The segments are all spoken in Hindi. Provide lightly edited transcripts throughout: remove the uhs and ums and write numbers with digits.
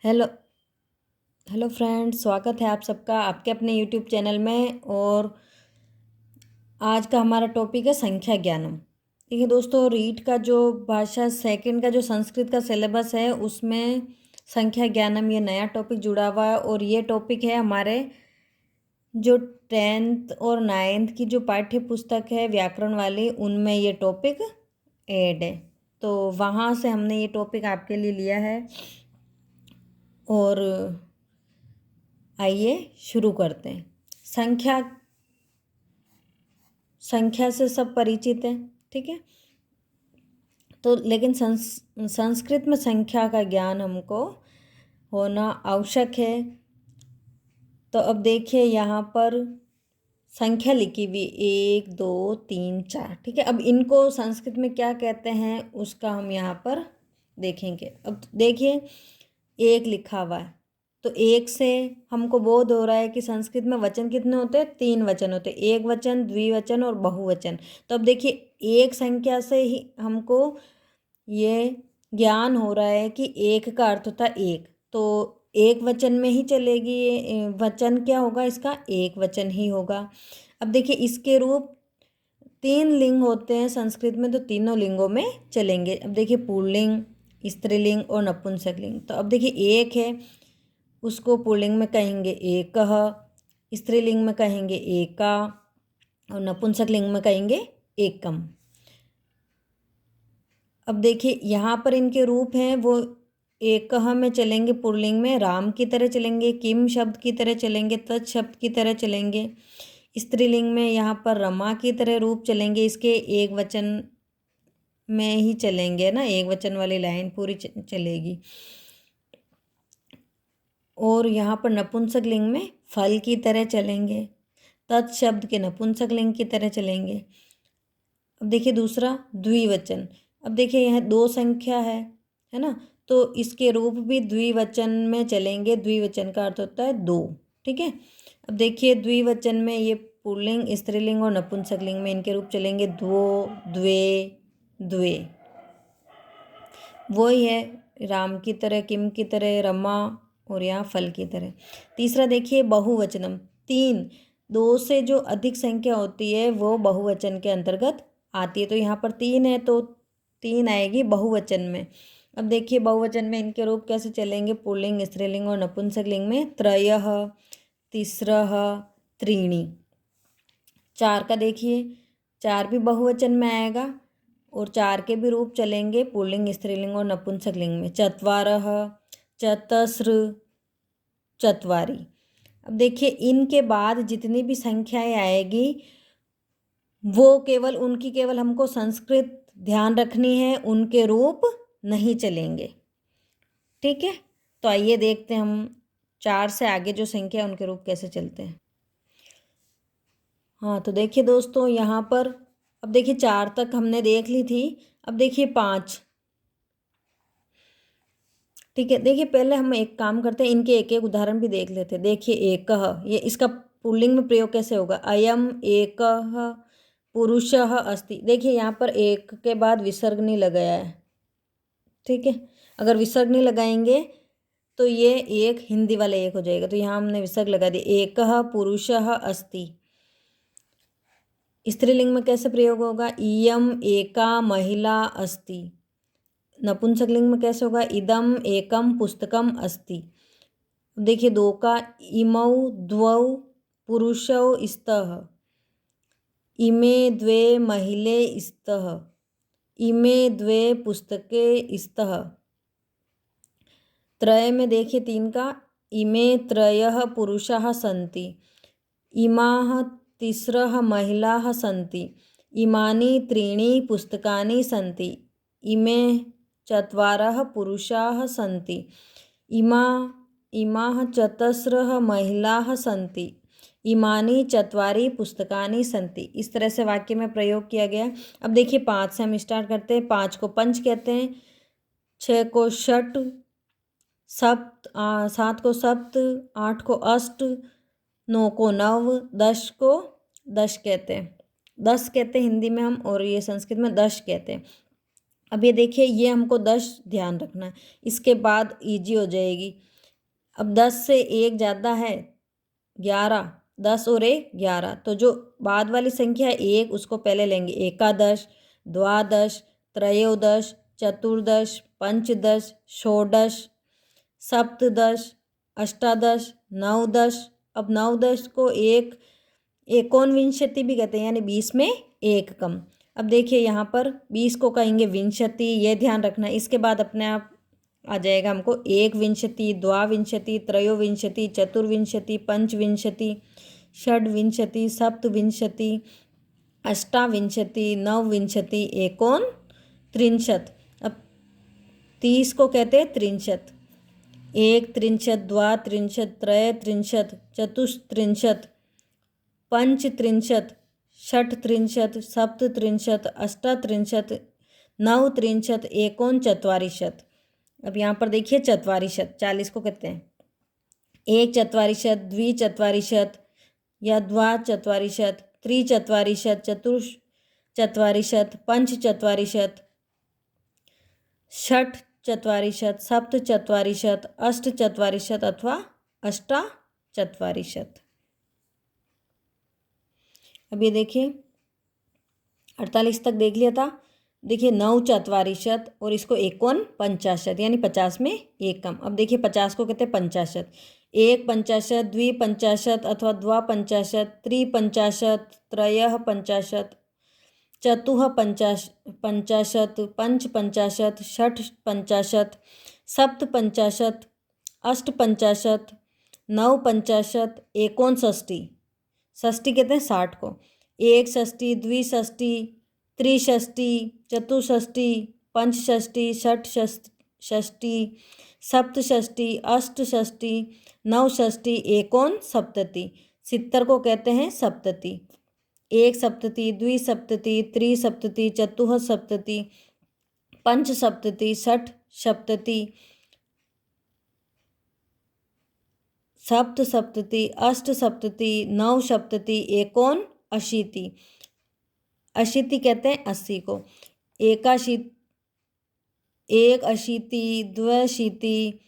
हेलो हेलो फ्रेंड्स, स्वागत है आप सबका आपके अपने यूट्यूब चैनल में। और आज का हमारा टॉपिक है संख्या ज्ञानम। ठीक है दोस्तों, रीट का जो भाषा सेकंड का जो संस्कृत का सिलेबस है उसमें संख्या ज्ञानम ये नया टॉपिक जुड़ा हुआ है। और ये टॉपिक है हमारे जो 10th और 9th की जो पाठ्य पुस्तक है व्याकरण वाली, उनमें ये टॉपिक ऐड है। तो वहाँ से हमने ये टॉपिक आपके लिए लिया है। और आइए शुरू करते हैं। संख्या संख्या से सब परिचित हैं, ठीक है। तो लेकिन संस्कृत में संख्या का ज्ञान हमको होना आवश्यक है। तो अब देखिए यहाँ पर संख्या लिखी हुई 1 2 3 4, ठीक है। अब इनको संस्कृत में क्या कहते हैं उसका हम यहाँ पर देखेंगे। अब देखिए एक लिखा हुआ है, तो एक से हमको बोध हो रहा है कि संस्कृत में वचन कितने होते हैं, 3 वचन होते हैं, एक वचन, द्विवचन और बहुवचन। तो अब देखिए एक संख्या से ही हमको ये ज्ञान हो रहा है कि एक का अर्थ होता है एक, तो एक वचन में ही चलेगी। ये वचन क्या होगा इसका, एक वचन ही होगा। अब देखिए इसके रूप 3 लिंग होते हैं संस्कृत में, तो तीनों लिंगों में चलेंगे। अब देखिए पुल्लिंग, स्त्रीलिंग और नपुंसकलिंग। तो अब देखिए एक है, उसको पुल्लिंग में कहेंगे एकः, स्त्रीलिंग में कहेंगे एका और नपुंसकलिंग में कहेंगे एकम। अब देखिए यहाँ पर इनके रूप हैं, वो एकः में चलेंगे पुल्लिंग में राम की तरह चलेंगे, किम शब्द की तरह चलेंगे, तत् शब्द की तरह चलेंगे। स्त्रीलिंग में यहाँ पर रमा की तरह रूप चलेंगे, इसके एक वचन में ही चलेंगे ना, एक वचन वाली लाइन पूरी चलेगी। और यहाँ पर नपुंसक लिंग में फल की तरह चलेंगे, तत् शब्द के नपुंसक लिंग की तरह चलेंगे। अब देखिए दूसरा द्विवचन। अब देखिए यह 2 संख्या है ना, तो इसके रूप भी द्विवचन में चलेंगे। द्विवचन का अर्थ होता है 2, ठीक है। अब देखिए द्विवचन में ये पुल्लिंग, स्त्रीलिंग और नपुंसक लिंग में इनके रूप चलेंगे द्वो, द्वे, द्वे। वही है राम की तरह, किम की तरह, रमा और यहाँ फल की तरह। तीसरा देखिए बहुवचनम, 3, 2 से जो अधिक संख्या होती है वो बहुवचन के अंतर्गत आती है। तो यहाँ पर 3 है तो 3 आएगी बहुवचन में। अब देखिए बहुवचन में इनके रूप कैसे चलेंगे, पुल्लिंग, स्त्रीलिंग और नपुंसकलिंग में त्रयः, तिस्रः, त्रीणि। 4 का देखिए 4 भी बहुवचन में आएगा और 4 के भी रूप चलेंगे पुल्लिंग, स्त्रीलिंग और नपुंसकलिंग में। चत्वारः, चतस्र, चत्वारी। अब देखिए इनके बाद जितनी भी संख्याएं आएगी वो केवल हमको संस्कृत ध्यान रखनी है, उनके रूप नहीं चलेंगे, ठीक है। तो आइए देखते हैं हम 4 से आगे जो संख्या उनके रूप कैसे चलते हैं। हाँ तो देखिए दोस्तों यहाँ पर अब देखिए 4 तक हमने देख ली थी। अब देखिए 5, ठीक है। देखिए पहले हम एक काम करते हैं, इनके एक एक उदाहरण भी देख लेते हैं। देखिए एकः, ये इसका पुल्लिंग में प्रयोग कैसे होगा, अयम एकः पुरुषः अस्ति। देखिए यहाँ पर एक के बाद विसर्ग नहीं लगाया है, ठीक है। अगर विसर्ग नहीं लगाएंगे तो ये एक हिंदी वाला एक हो जाएगा, तो यहाँ हमने विसर्ग लगा दिया, एकः पुरुषः अस्ति। स्त्रीलिंग में कैसे प्रयोग होगा, इयम एका महिला अस्ति। नपुंसकलिंग में कैसे होगा, इदम एकम पुस्तकम अस्ति। देखिए 2 का इमौ द्वौ पुरुषौ स्तः, इमे द्वे महिले स्तः, इमे द्वे पुस्तके स्तः। त्रय में देखिए 3 का इमे त्रयः पुरुषाः सन्ति, इमाः तिस्रः महिलाः सन्ति, इमानि त्रीणि पुस्तकानि सन्ति, इमे चत्वारः पुरुषाः सन्ति, इमाः चतस्रः महिलाः सन्ति, इमानि चत्वारि पुस्तकानि सन्ति। इस तरह से वाक्य में प्रयोग किया गया। अब देखिए 5 से हम स्टार्ट करते हैं। 5 को पंच कहते हैं, 6 को षट, 7 को सप्त, 8 को अष्ट, 9 को नव, 10 को दश कहते हैं। 10 कहते हैं हिंदी में हम, और ये संस्कृत में दश कहते हैं। अब ये देखिए ये हमको 10 ध्यान रखना है, इसके बाद ईजी हो जाएगी। अब 10 से 1 ज़्यादा है 11, 10 और 1 11, तो जो बाद वाली संख्या है 1 उसको पहले लेंगे। एकादश, द्वादश, त्रयोदश, चतुर्दश, पंचदश, षोडश, सप्तदश, अष्टादश, नवदश। अब नवदश को एकोनविंशति भी कहते हैं, यानी 20 में 1 कम। अब देखिए यहाँ पर 20 को कहेंगे विंशति, ये ध्यान रखना। इसके बाद अपने आप आ जाएगा हमको एक विंशति, द्वाविंशति, त्रयोविंशति, चतुर्विंशति, पंचविंशति, षड्विंशति, सप्तविंशति, अष्टाविंशति, नवविंशति, एकोन त्रिंशत। अब 30 को कहते हैं त्रिंशत। एक त्रिंशत, द्वा त्रिंशत, त्रय त्रिंशत, चतुस्त्रिंशत, पंच त्रिंशत, षठ त्रिंशत, सप्त त्रिंशत, अष्टा त्रिंशत, नव त्रिंशत, एकोन चत्वारिशत। अब यहाँ पर देखिए चत्वारिशत 40 को कहते हैं। एक चत्वारिशत, द्विचत्वारिशत या द्वाचत्वारिशत, त्रिचत्वारिशत, चतुश्चत्वारिशत, पंचचत्वारिशत, षठ चत्वारिशत, सप्त चत्वारिशत, अष्ट चत्वारिशत अथवा अष्टाचत्वारिशत। अब ये देखिए 48 तक देख लिया था। देखिए 9 चत्वारिशत और इसको एकोन पंचाशत, यानी 50 में 1 कम। अब देखिए 50 को कहते हैं पंचाशत। एक पंचाशत, द्विपंचाशत अथवा द्वापंचाशत, त्रिपंचाशत, त्रयः पंचाशत, चतुः पंचाशत, पंच पंचाशत, षठ पंचाशत, सप्त पंचाशत, अष्ट पंचाशत, नव पंचाशत, एकोन षष्ठी। षष्ठी कहते हैं 60 को। एक षष्ठी, द्विषष्ठी, त्रिषष्ठी, चतुष्षष्ठी, पंचषष्ठी, षठ षष्ठी, सप्तषष्ठी, अष्टषष्ठी, नवषष्ठी, एकोन सप्तति। 70 को कहते हैं सप्तति। एक सप्तति, द्विसप्तति, त्रिसप्तति, चतुः सप्तति, पंच सप्तति, षठ सप्तति, सप्त सप्तति, अष्ट सप्तति, नव सप्तति, एकोन अशीति। अशीति कहते हैं 80 को। एक अशीति, द्व्यशीति,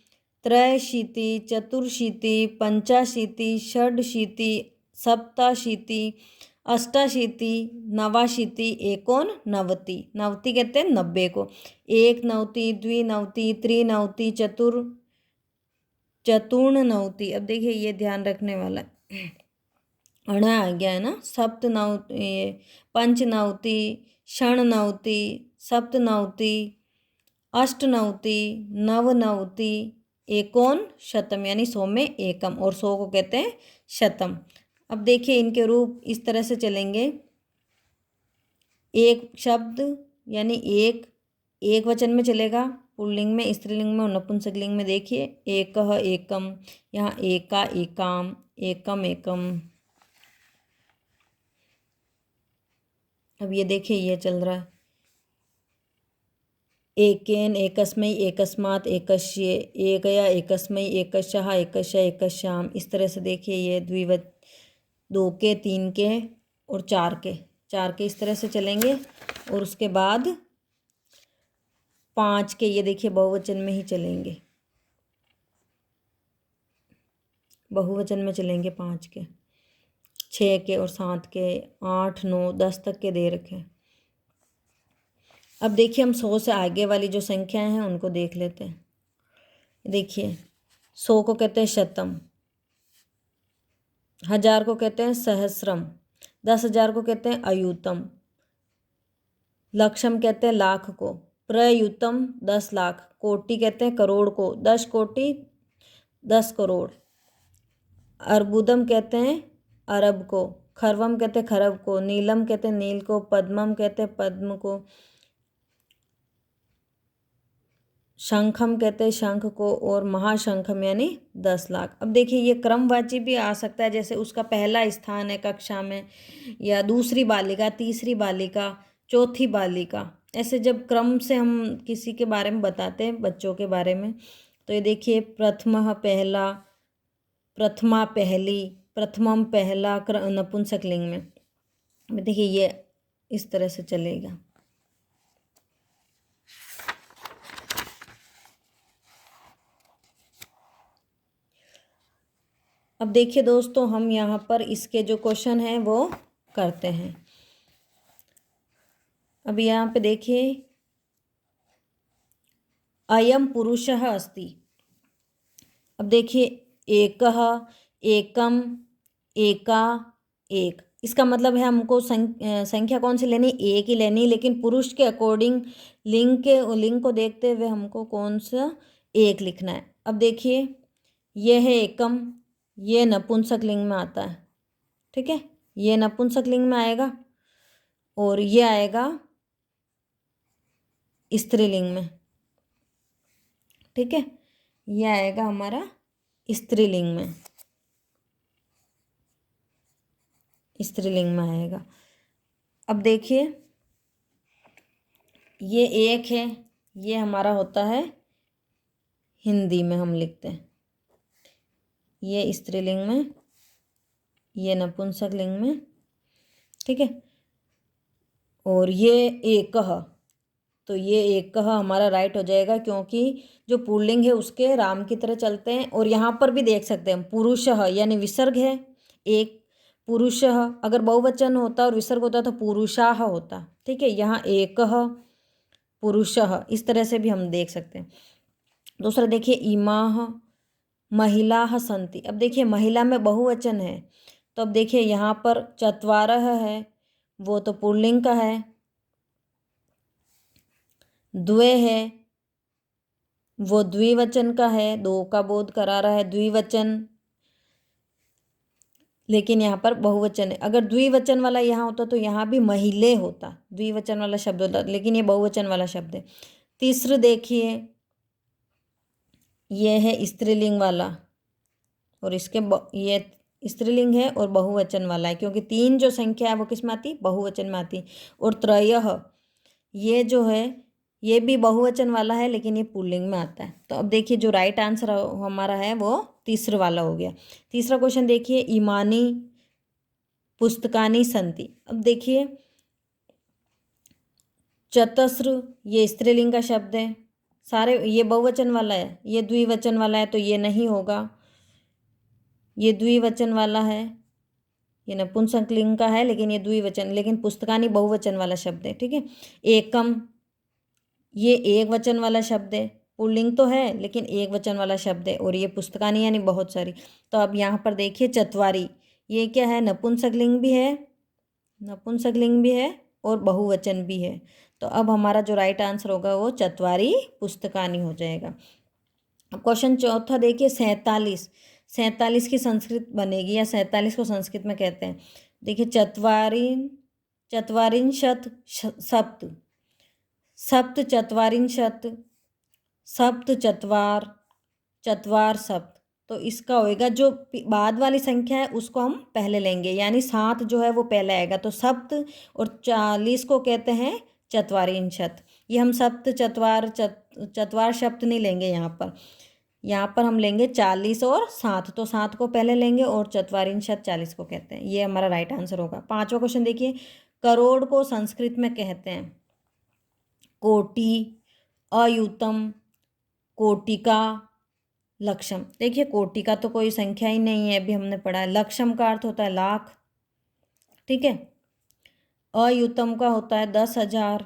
त्रयशीति, चतुर्शीति, पंचाशीति, षड्शीति, सप्ताशीति, अष्टाशीति, नवाशीति, एकोन नवति। नवति कहते हैं 90 को। एक नवति, द्विनवति, त्रिनवति, चतुर्ण नवति। अब देखिए ये ध्यान रखने वाला है, अणा आ गया है ना। सप्त नवति, पंच नवति, षण नवति, सप्त नवति, अष्ट नवति, नव नवति, एकोन शतम, यानी 100 में एकम, और 100 को कहते हैं शतम। अब देखिए इनके रूप इस तरह से चलेंगे। एक शब्द यानी एक वचन में चलेगा, पुल्लिंग में, स्त्रीलिंग में और नपुंसकलिंग में। देखिए एकः एकम, यहाँ एका एकाम, एकम एकम। अब ये देखिए ये चल रहा है एकेन, एकस्मै, एकस्मात्, एकस्य, एकया, एकस्मै, एकस्याः, एकस्य, एकस्याम। इस तरह से देखिए ये द्विवचन 2 के, 3 के और 4 के इस तरह से चलेंगे। और उसके बाद 5 के ये देखिए बहुवचन में ही चलेंगे, बहुवचन में चलेंगे 5 के, 6 के और 7 के, 8, 9, 10 तक के दे रखे। अब देखिए हम 100 से आगे वाली जो संख्याएं हैं उनको देख लेते हैं। देखिए 100 को कहते हैं शतम, 1000 को कहते हैं सहस्रम, 10,000 को कहते हैं अयुतम, लक्षम कहते हैं लाख को, प्रयुतम 10 लाख, कोटि कहते हैं करोड़ को, 10 कोटि 10 करोड़, अर्बुदम कहते हैं अरब को, खरवम कहते हैं खरब को, नीलम कहते हैं नील को, पद्मम कहते हैं पद्म को, शंखम कहते हैं शंख को, और महाशंखम यानी 10 लाख। अब देखिए ये क्रमवाची भी आ सकता है, जैसे उसका पहला स्थान है कक्षा में, या दूसरी बालिका, तीसरी बालिका, चौथी बालिका। ऐसे जब क्रम से हम किसी के बारे में बताते हैं, बच्चों के बारे में, तो ये देखिए प्रथमः पहला, प्रथमा पहली, प्रथमम पहला, नपुंसकलिंग में। देखिए ये इस तरह से चलेगा। अब देखिए दोस्तों, हम यहाँ पर इसके जो क्वेश्चन हैं वो करते हैं। अब यहाँ पे देखिए, अयम पुरुषः अस्ति। अब देखिए, एकः, एकम, एका, एक, इसका मतलब है हमको संख्या कौन सी लेनी, एक ही लेनी, लेकिन पुरुष के अकॉर्डिंग लिंग को देखते हुए हमको कौन सा एक लिखना है। अब देखिए, ये है एकम, ये नपुंसक लिंग में आता है, ठीक है, ये नपुंसक लिंग में आएगा, और ये आएगा स्त्रीलिंग में, ठीक है, ये आएगा हमारा स्त्रीलिंग में, स्त्रीलिंग में आएगा। अब देखिए, ये एक है, ये हमारा होता है हिंदी में हम लिखते हैं, ये स्त्रीलिंग में, ये नपुंसक लिंग में, ठीक है, और ये एकः, तो ये एकः हमारा राइट हो जाएगा, क्योंकि जो पुल्लिंग है उसके राम की तरह चलते हैं। और यहाँ पर भी देख सकते हैं पुरुषः यानी विसर्ग है एक, पुरुषः अगर बहुवचन होता और विसर्ग होता तो पुरुषाः होता, ठीक है, यहाँ एकः पुरुषः, इस तरह से भी हम देख सकते हैं। दूसरा देखिए, इमाः महिलाः सन्ति। अब देखिए, महिला में बहुवचन है, तो अब देखिए यहाँ पर चत्वारः है, वो तो पुल्लिंग का है, द्वे है, वो द्विवचन का है, दो का बोध करा रहा है द्विवचन, लेकिन यहाँ पर बहुवचन है। अगर द्विवचन वाला यहाँ होता तो यहाँ भी महिले होता, द्विवचन वाला शब्द होता, लेकिन ये बहुवचन वाला शब्द है। तीसरा देखिए, ये है स्त्रीलिंग वाला, और इसके ये स्त्रीलिंग है और बहुवचन वाला है, क्योंकि तीन जो संख्या है वो किस में आती, बहुवचन में आती। और त्रयः, ये जो है ये भी बहुवचन वाला है, लेकिन ये पुल्लिंग में आता है। तो अब देखिए, जो राइट आंसर हमारा है वो तीसरा वाला हो गया। तीसरा क्वेश्चन देखिए, इमानी पुस्तकानि सन्ति। अब देखिए, चतस्र ये स्त्रीलिंग का शब्द है, सारे ये बहुवचन वाला है, ये द्विवचन वाला है, तो ये नहीं होगा, ये द्विवचन वाला है, ये नपुंसक लिंग का है, लेकिन ये द्विवचन, लेकिन पुस्तकानि बहुवचन वाला शब्द है, ठीक है। एकम, ये एक वचन वाला शब्द है, पुल्लिंग तो है लेकिन एक वचन वाला शब्द है, और ये पुस्तकानि यानी बहुत सारी। तो अब यहाँ पर देखिए, चत्वारी, ये क्या है, नपुंसक लिंग भी है, नपुंसक लिंग भी है और बहुवचन भी है। तो अब हमारा जो राइट आंसर होगा वो चत्वारी पुस्तकानि हो जाएगा। अब क्वेश्चन चौथा देखिए, 47, 47 की संस्कृत बनेगी, या 47 को संस्कृत में कहते हैं। देखिए, चत्वारिंशत् सप्त, सप्त चत्वारिंशत्, सप्त चत्वार, चत्वार सप्त। तो इसका होएगा, जो बाद वाली संख्या है उसको हम पहले लेंगे, यानी 7 जो है वो पहले आएगा, तो सप्त, और 40 को कहते हैं चत्वारिंशत्। ये हम सप्त चत्वार शब्द नहीं लेंगे यहाँ पर हम लेंगे 40 और 7, तो 7 को पहले लेंगे, और चत्वारिंशत् 40 को कहते हैं। ये हमारा राइट आंसर होगा। पांचवा क्वेश्चन देखिए, करोड़ को संस्कृत में कहते हैं कोटि, अयुतम, कोटिका, लक्षम। देखिए, कोटिका तो कोई संख्या ही नहीं है, अभी हमने पढ़ा है। लक्षम का अर्थ होता है लाख, ठीक है। अयुतम का होता है 10,000,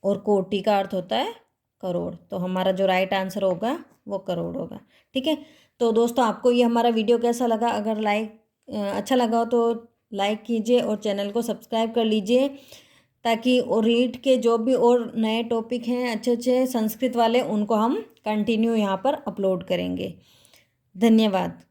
और कोटि का अर्थ होता है करोड़। तो हमारा जो राइट आंसर होगा वो करोड़ होगा, ठीक है। तो दोस्तों, आपको ये हमारा वीडियो कैसा लगा? अगर अच्छा लगा हो तो लाइक कीजिए और चैनल को सब्सक्राइब कर लीजिए, ताकि और रीड के जो भी और नए टॉपिक हैं अच्छे अच्छे संस्कृत वाले, उनको हम कंटिन्यू यहाँ पर अपलोड करेंगे। धन्यवाद।